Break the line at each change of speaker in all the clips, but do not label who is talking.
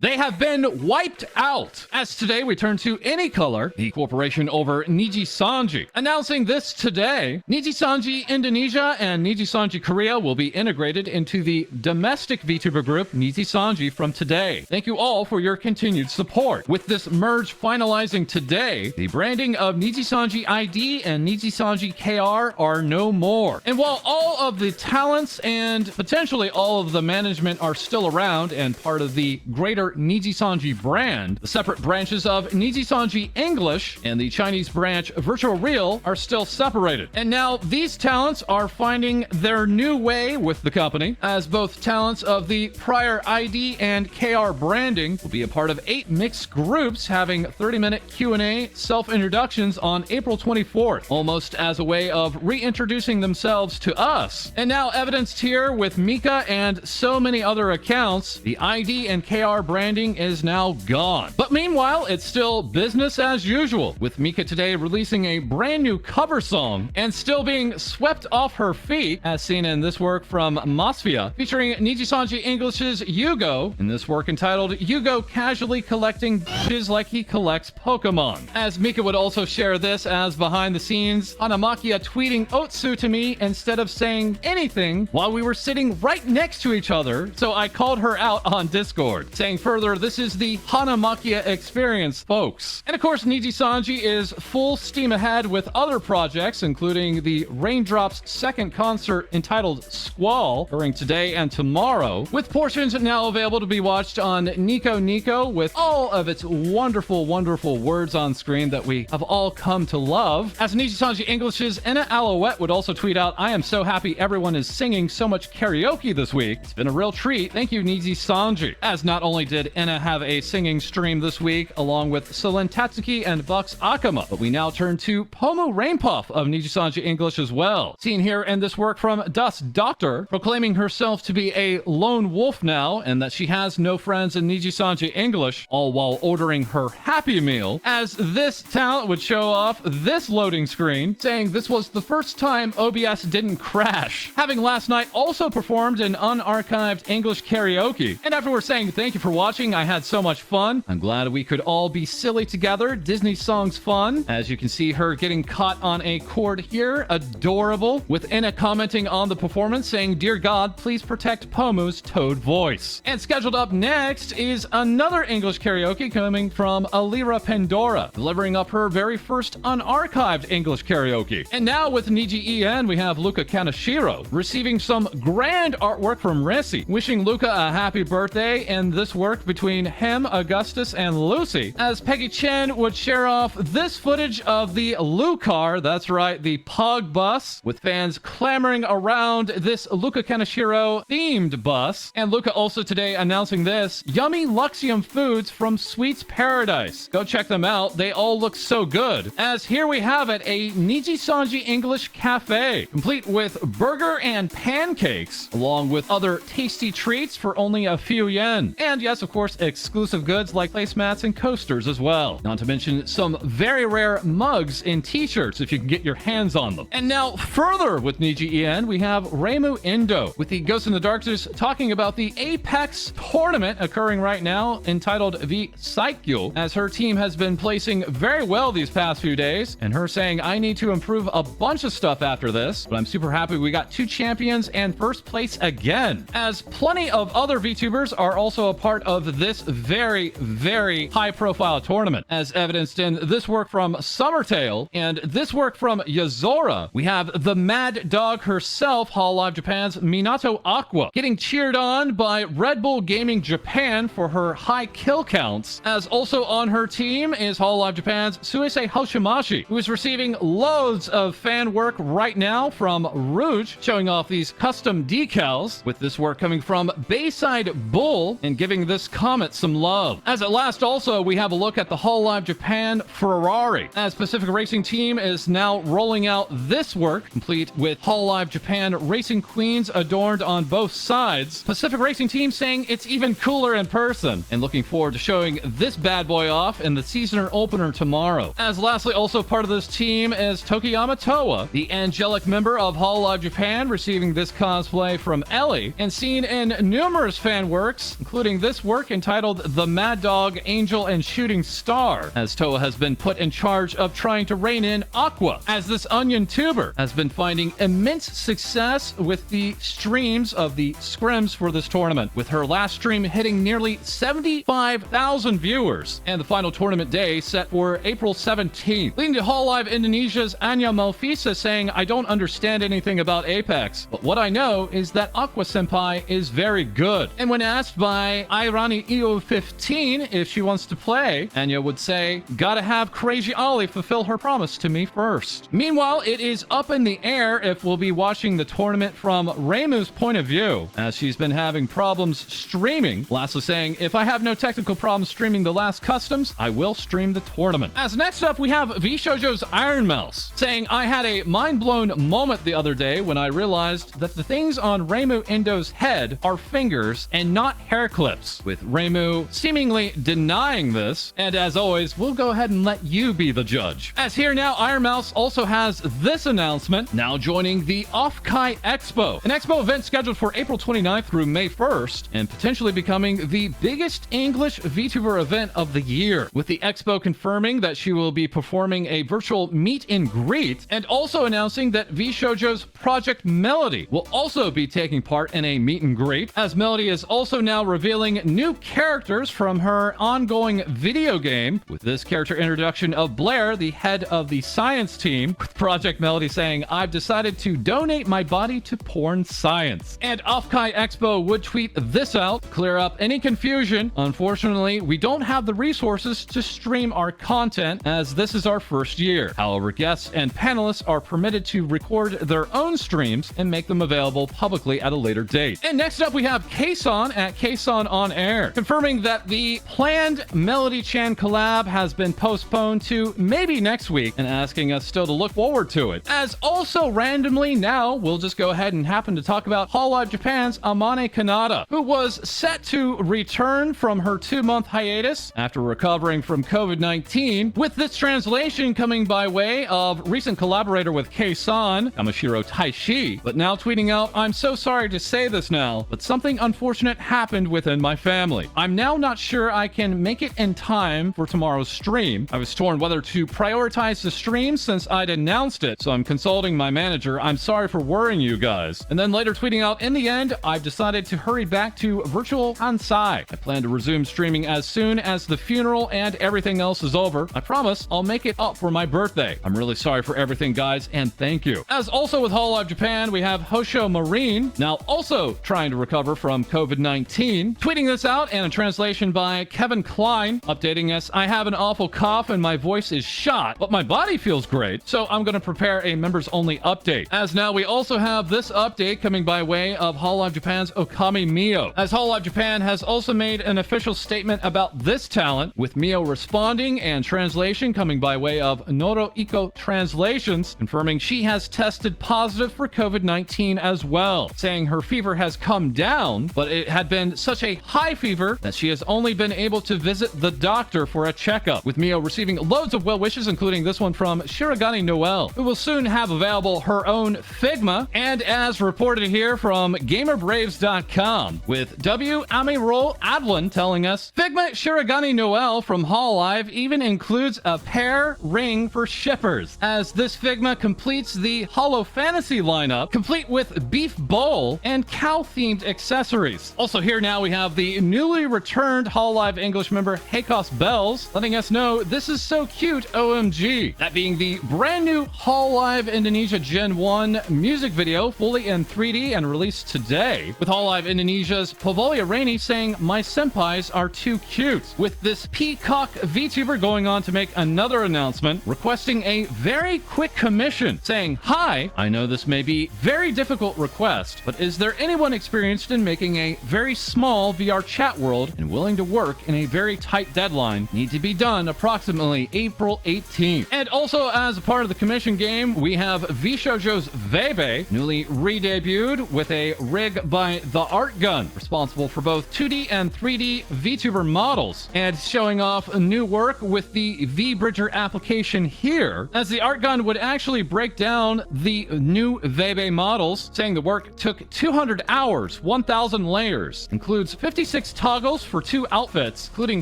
They have been wiped out. As today we turn to Anycolor, the corporation over Nijisanji. Announcing this today, Nijisanji Indonesia and Nijisanji Korea will be integrated into the domestic VTuber group Nijisanji from today. Thank you all for your continued support. With this merge finalizing today, the branding of Nijisanji ID and Nijisanji KR are no more. And while all of the talents and potentially all of the management are still around and part of the greater Nijisanji brand, the separate branches of Nijisanji English and the Chinese branch Virtual Real are still separated. And now these talents are finding their new way with the company, as both talents of the prior ID and KR branding will be a part of 8 mixed groups having 30-minute Q&A self-introductions on April 24th, almost as a way of reintroducing themselves to us. And now evidenced here with Mika and so many other accounts, the ID and KR branding is now gone. But meanwhile, it's still business as usual, with Mika today releasing a brand new cover song and still being swept off her feet, as seen in this work from Masfia, featuring Nijisanji English's Yugo, in this work entitled Yugo Casually Collecting Bitches Like He Collects Pokemon. As Mika would also share this as behind the scenes, Hanamakia tweeting Otsu to me instead of saying anything while we were sitting right next to each other, so I called her out on Discord, saying further, this is the Hanamakia experience, folks. And of course, Nijisanji is full steam ahead with other projects, including the Raindrop's second concert entitled Squall, during today and tomorrow, with portions now available to be watched on Nico Nico, with all of its wonderful, wonderful words on screen that we have all come to love. As Nijisanji English's Enna Alouette would also tweet out, I am so happy everyone is singing so much karaoke this week. It's been a real treat. Thank you, Nijisanji. As not only did Enna have a singing stream this week, along with Selen Tatsuki and Vox Akama, but we now turn to Pomu Rainpuff of Nijisanji English as well. Seen here in this work from Dust Doctor, proclaiming herself to be a lone wolf now, and that she has no friends in Nijisanji English, all while ordering her Happy Meal, as this talent would show off this loading screen, saying this was the first time OBS didn't crash, having last night also performed in unarchived English karaoke. And after we're saying thank you for watching, I had so much fun. I'm glad we could all be silly together. Disney songs fun. As you can see her getting caught on a cord here. Adorable. With Enna commenting on the performance, saying, Dear God, please protect Pomu's toad voice. And scheduled up next is another English karaoke coming from Alira Pandora, delivering up her very first unarchived English karaoke. And now with Niji En, we have Luca Kaneshiro receiving some grand artwork from Resi, wishing Luca a happy birthday, and this work between him, Augustus, and Lucy, as Peggy Chen would share off this footage of the Lu car, that's right, the Pog bus, with fans clamoring around this Luca Kaneshiro themed bus. And Luca also today announcing this, yummy Luxiem foods from Sweets Paradise. Go check them out, they all look so good. As here we have it, a Nijisanji English cafe, complete with burger and pancakes, along with other tasty treats for only a few yen. And yes, of course, exclusive goods like placemats and coasters as well. Not to mention some very rare mugs and t-shirts if you can get your hands on them. And now further with Niji En, we have Reimu Indo with the Ghost in the Darkness talking about the Apex tournament occurring right now entitled Vsaikyou, as her team has been placing very well these past few days, and her saying, I need to improve a bunch of stuff after this, but I'm super happy we got 2 champions and first place again, as plenty of other VTubers are also a part of this very, very high-profile tournament. As evidenced in this work from Summertale and this work from Yazora, we have the mad dog herself, HoloLive Japan's Minato Aqua, getting cheered on by Red Bull Gaming Japan for her high kill counts, as also on her team is HoloLive Japan's Suisei Hoshimashi, who is receiving loads of fan work right now from Rouge, showing off these custom decals, with this work coming from Bayside Bull and giving this comet some love. As at last also, we have a look at the HoloLive Japan Ferrari, as Pacific Racing Team is now rolling out this work, complete with HoloLive Japan Racing Queens adorned on both sides. Pacific Racing Team saying it's even cooler in person, and looking forward to showing this bad boy off in the season opener tomorrow. As lastly, also part of this team is Tokiyama Toa, the angelic member of HoloLive Japan, receiving this cosplay from Ellie, and seen in numerous fan works, including this work entitled The Mad Dog, Angel, and Shooting Star, as Toa has been put in charge of trying to rein in Aqua, as this onion tuber has been finding immense success with the streams of the scrims for this tournament, with her last stream hitting nearly 75,000 viewers, and the final tournament day set for April 17th, leading to HoloLive Indonesia's Anya Malfisa saying, "I don't understand anything about Apex, but what I know is that Aqua Senpai is very good." And when asked by Irani EO15 if she wants to play, Anya would say, "Gotta have Crazy Ollie fulfill her promise to me first." Meanwhile, it is up in the air if we'll be watching the tournament from Reimu's point of view, as she's been having problems streaming, lastly saying, "If I have no technical problems streaming the last customs, I will stream the tournament." As next up, we have VShojo's ironmouse saying, "I had a mind-blown moment the other day when I realized that the things on Reimu Indo's head are fingers and not hair clips," with Reimu seemingly denying this. And as always, we'll go ahead and let you be the judge. As here now, ironmouse also has this announcement, now joining the Off-Kai Expo, an expo event scheduled for April 29th through May 1st, and potentially becoming the biggest English VTuber event of the year, with the expo confirming that she will be performing a virtual meet and greet, and also announcing that VShojo's Project Melody will also be taking part in a meet and greet, as Melody is also now revealing new characters from her ongoing video game, with this character introduction of Blair, the head of the science team, with Project Melody saying, "I've decided to donate my body to porn science." And Off-Kai Expo would tweet this out, "Clear up any confusion. Unfortunately, we don't have the resources to stream our content, as this is our first year. However, guests and panelists are permitted to record their own streams and make them available publicly at a later date." And next up, we have Kason at Kason On Air, confirming that the planned Melody Chan collab has been postponed to maybe next week, and asking us still to look forward to it. As also randomly now, we'll just go ahead and happen to talk about Hololive Japan's Amane Kanata, who was set to return from her 2-month hiatus after recovering from COVID-19, with this translation coming by way of recent collaborator with Kason, Kamashiro Taishi, but now tweeting out, "I'm so sorry to say this now, but something unfortunate happened within my family. I'm now not sure I can make it in time for tomorrow's stream. I was torn whether to prioritize the stream since I'd announced it, so I'm consulting my manager. I'm sorry for worrying you guys." And then later tweeting out, "In the end, I've decided to hurry back to virtual Kansai. I plan to resume streaming as soon as the funeral and everything else is over. I promise I'll make it up for my birthday. I'm really sorry for everything, guys, and thank you." As also with Hololive Japan, we have Hosho Marine, now also trying to recover from COVID-19, tweeting this out, and a translation by Kevin Klein, updating us, "I have an awful cough and my voice is shot, but my body feels great, so I'm going to prepare a members-only update." As now we also have this update coming by way of Hololive Japan's Ookami Mio, as Hololive Japan has also made an official statement about this talent, with Mio responding, and translation coming by way of Noro Iko Translations, confirming she has tested positive for COVID-19 as well, saying her fever has come down, but it had been such a high fever that she has only been able to visit the doctor for a checkup, with Mio receiving loads of well wishes, including this one from Shirogane Noel, who will soon have available her own Figma, and as reported here from GamerBraves.com, with W. Amirol Adlin telling us, "Figma Shirogane Noel from Hololive even includes a pair ring for shippers, as this Figma completes the Holo Fantasy lineup, complete with beef bowl and cow-themed accessories." Also here now we have the newly returned Hololive English member Heikos Bells, letting us know, "This is so cute, OMG." That being the brand new Hololive Indonesia Gen 1 music video, fully in 3D and released today, with Hololive Indonesia's Pavolia Reine saying, "My senpais are too cute," with this peacock VTuber going on to make another announcement, requesting a very quick commission, saying, "Hi, I know this may be very difficult request, but is there anyone experienced in making a very small VRChat world and willing to work in a very tight deadline? Need to be done approximately April 18th. And also, as a part of the commission game, we have VShojo's Veibae, newly re-debuted with a rig by The Art Gun, responsible for both 2D and 3D VTuber models, and showing off new work with the V-Bridger application here, as The Art Gun would actually break down the new Veibae models, saying the work took 200 hours, 1,000 layers, includes 56 36 toggles for 2 outfits, including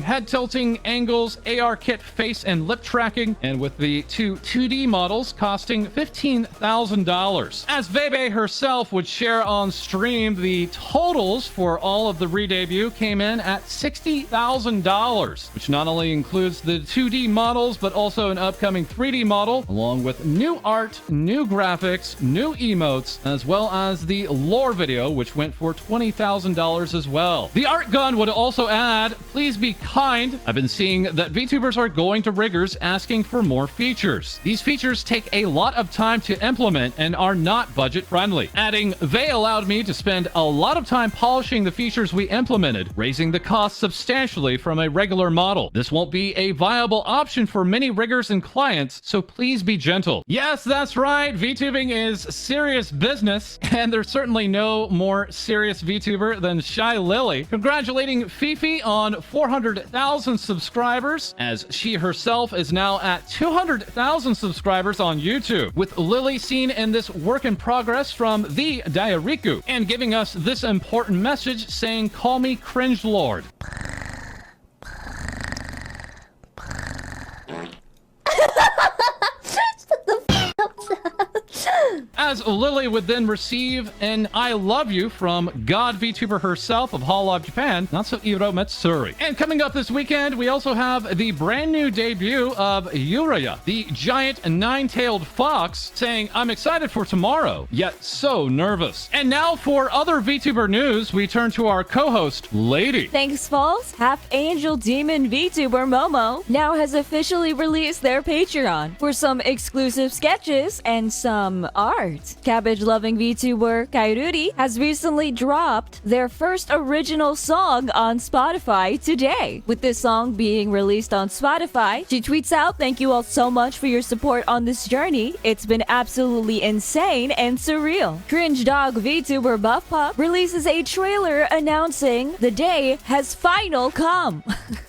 head tilting, angles, AR kit, face and lip tracking, and with the 2 2D models costing $15,000. As Veibae herself would share on stream, the totals for all of the Redebut came in at $60,000, which not only includes the 2D models, but also an upcoming 3D model, along with new art, new graphics, new emotes, as well as the lore video, which went for $20,000 as well. The art gun would also add, please be kind. I've been seeing that VTubers are going to riggers asking for more features. These features take a lot of time to implement and are not budget friendly. Adding, they allowed me to spend a lot of time polishing the features we implemented, raising the cost substantially from a regular model. This won't be a viable option for many riggers and clients, so please be gentle. Yes, that's right. VTubing is serious business, and there's certainly no more serious VTuber than Shylily, congratulating Fifi on 400,000 subscribers, as she herself is now at 200,000 subscribers on YouTube, with Lily seen in this work in progress from the Diariku, and giving us this important message saying, "Call me cringe lord." As Lily would then receive an I love you from God VTuber herself of Hololive Japan, Natsuhiro Matsuri. And coming up this weekend, we also have the brand new debut of Yuureya, the giant nine-tailed fox, saying, "I'm excited for tomorrow, yet so nervous." And now for other VTuber news, we turn to our co-host, Lae-Dee.
Thanks, False. Half-angel demon VTuber Momo now has officially released their Patreon for some exclusive sketches and some art. Cabbage-loving VTuber Kairuri has recently dropped their first original song on Spotify today. With this song being released on Spotify, she tweets out, "Thank you all so much for your support on this journey. It's been absolutely insane and surreal." Cringe Dog VTuber Buff Pup releases a trailer announcing the day has final come.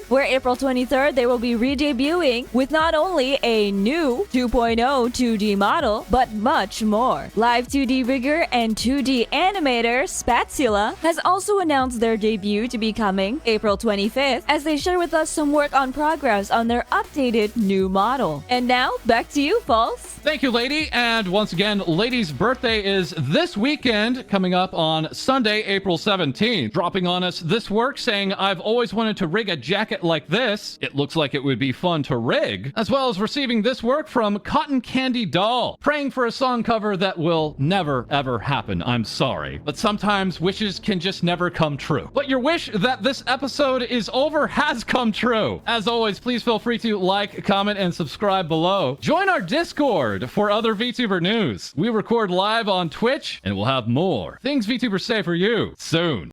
Where April 23rd, they will be re-debuting with not only a new 2.0 2D model, but much more. Live 2D rigger and 2D animator Spatula has also announced their debut to be coming April 25th, as they share with us some work on progress on their updated new model. And now, back to you, False.
Thank you, Lae-Dee. And once again, Lae-Dee's birthday is this weekend, coming up on Sunday, April 17th. Dropping on us this work saying, "I've always wanted to rig a jacket like this. It looks like it would be fun to rig." As well as receiving this work from Cotton Candy Doll, praying for a song cover that will never ever happen. I'm sorry, but sometimes wishes can just never come true. But your wish that this episode is over has come true. As always, please feel free to like, comment, and subscribe below. Join our Discord for other VTuber news. We record live on Twitch, and we'll have more things VTubers say for you soon.